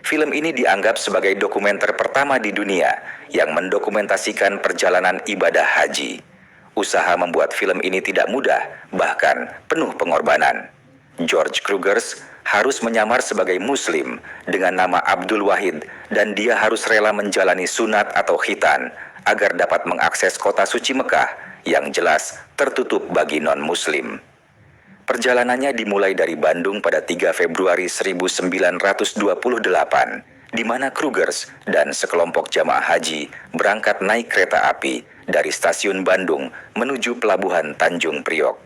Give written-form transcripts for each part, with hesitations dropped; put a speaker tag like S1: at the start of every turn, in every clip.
S1: Film ini dianggap sebagai dokumenter pertama di dunia yang mendokumentasikan perjalanan ibadah haji. Usaha membuat film ini tidak mudah, bahkan penuh pengorbanan. George Krugers harus menyamar sebagai Muslim dengan nama Abdul Wahid dan dia harus rela menjalani sunat atau khitan agar dapat mengakses kota suci Mekah yang jelas tertutup bagi non-Muslim. Perjalanannya dimulai dari Bandung pada 3 Februari 1928, di mana Krugers dan sekelompok jamaah haji berangkat naik kereta api dari stasiun Bandung menuju Pelabuhan Tanjung Priok.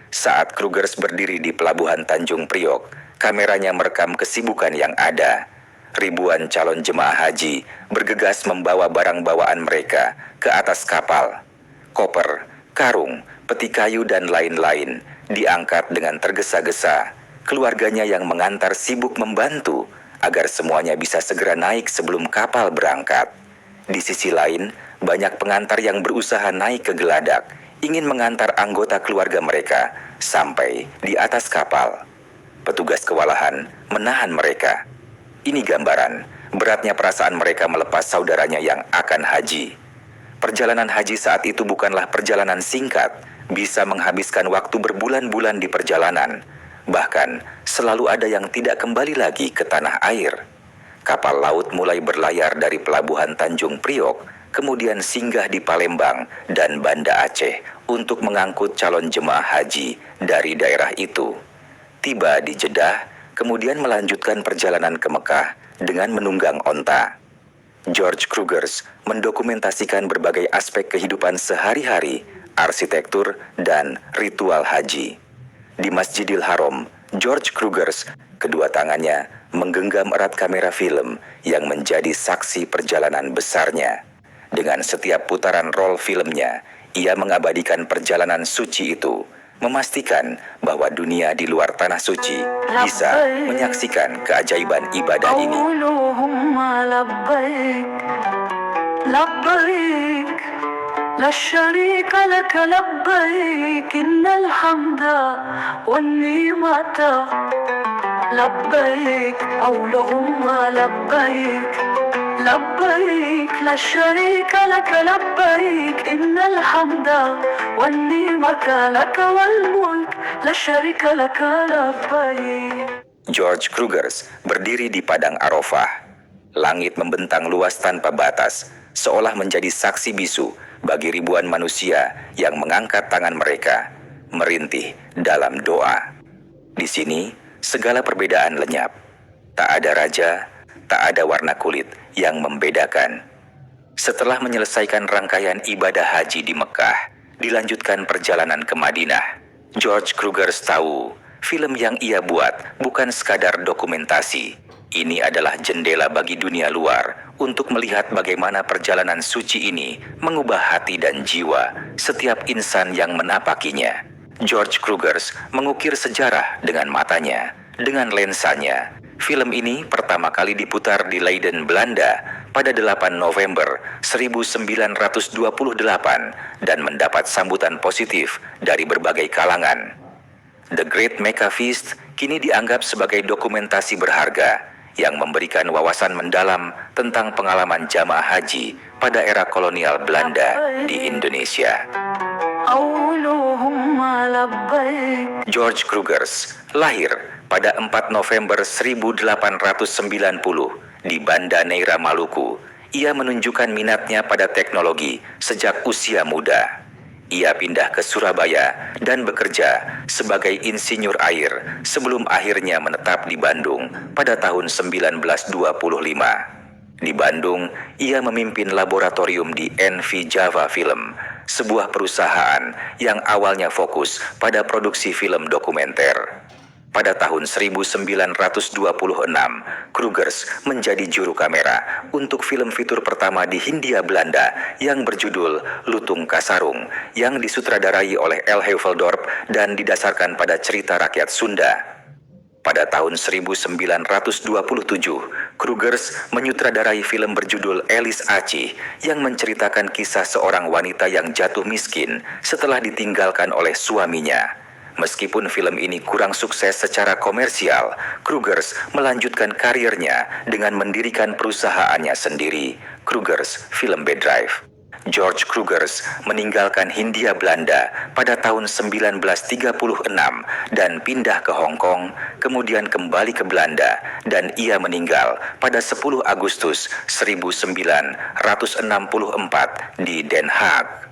S1: Saat Krugers berdiri di Pelabuhan Tanjung Priok, kameranya merekam kesibukan yang ada. Ribuan calon jemaah haji bergegas membawa barang bawaan mereka ke atas kapal. Koper, karung, peti kayu dan lain-lain diangkat dengan tergesa-gesa. Keluarganya yang mengantar sibuk membantu agar semuanya bisa segera naik sebelum kapal berangkat. Di sisi lain, banyak pengantar yang berusaha naik ke geladak, ingin mengantar anggota keluarga mereka sampai di atas kapal. Petugas kewalahan menahan mereka. Ini gambaran beratnya perasaan mereka melepas saudaranya yang akan haji. Perjalanan haji saat itu bukanlah perjalanan singkat, bisa menghabiskan waktu berbulan-bulan di perjalanan. Bahkan, selalu ada yang tidak kembali lagi ke tanah air. Kapal laut mulai berlayar dari Pelabuhan Tanjung Priok, kemudian singgah di Palembang dan Banda Aceh untuk mengangkut calon jemaah haji dari daerah itu. Tiba di Jeddah, kemudian melanjutkan perjalanan ke Mekah dengan menunggang onta. George Krugers mendokumentasikan berbagai aspek kehidupan sehari-hari, arsitektur, dan ritual haji. Di Masjidil Haram, George Krugers, kedua tangannya menggenggam erat kamera film yang menjadi saksi perjalanan besarnya. Dengan setiap putaran roll filmnya, ia mengabadikan perjalanan suci itu, memastikan bahwa dunia di luar tanah suci bisa menyaksikan keajaiban ibadah ini.
S2: لا شريك لك لبيك إن الحمد والنعمة لبيك اللهم لبيك لبيك لا شريك لك لبيك إن الحمد والنعمة لك والملك لا شريك لك لبيك.
S1: George Krugers berdiri di padang Arafah. Langit membentang luas tanpa batas, seolah menjadi saksi bisu bagi ribuan manusia yang mengangkat tangan mereka, merintih dalam doa. Di sini, segala perbedaan lenyap. Tak ada raja, tak ada warna kulit yang membedakan. Setelah menyelesaikan rangkaian ibadah haji di Mekah, dilanjutkan perjalanan ke Madinah. George Krugers tahu, film yang ia buat bukan sekadar dokumentasi. Ini adalah jendela bagi dunia luar untuk melihat bagaimana perjalanan suci ini mengubah hati dan jiwa setiap insan yang menapakinya. George Krugers mengukir sejarah dengan matanya, dengan lensanya. Film ini pertama kali diputar di Leiden, Belanda pada 8 November 1928 dan mendapat sambutan positif dari berbagai kalangan. The Great Mecca Feast kini dianggap sebagai dokumentasi berharga yang memberikan wawasan mendalam tentang pengalaman jamaah haji pada era kolonial Belanda di Indonesia. George Krugers lahir pada 4 November 1890 di Banda Neira, Maluku. Ia menunjukkan minatnya pada teknologi sejak usia muda. Ia pindah ke Surabaya dan bekerja sebagai insinyur air sebelum akhirnya menetap di Bandung pada tahun 1925. Di Bandung, ia memimpin laboratorium di NV Java Film, sebuah perusahaan yang awalnya fokus pada produksi film dokumenter. Pada tahun 1926, Krugers menjadi juru kamera untuk film fitur pertama di Hindia Belanda yang berjudul Lutung Kasarung yang disutradarai oleh L. Heuveldorp dan didasarkan pada cerita rakyat Sunda. Pada tahun 1927, Krugers menyutradarai film berjudul Elis Acih yang menceritakan kisah seorang wanita yang jatuh miskin setelah ditinggalkan oleh suaminya. Meskipun film ini kurang sukses secara komersial, Krugers melanjutkan karirnya dengan mendirikan perusahaannya sendiri, Krugers Film Bedrijf. George Krugers meninggalkan Hindia Belanda pada tahun 1936 dan pindah ke Hong Kong, kemudian kembali ke Belanda, dan ia meninggal pada 10 Agustus 1964 di Den Haag.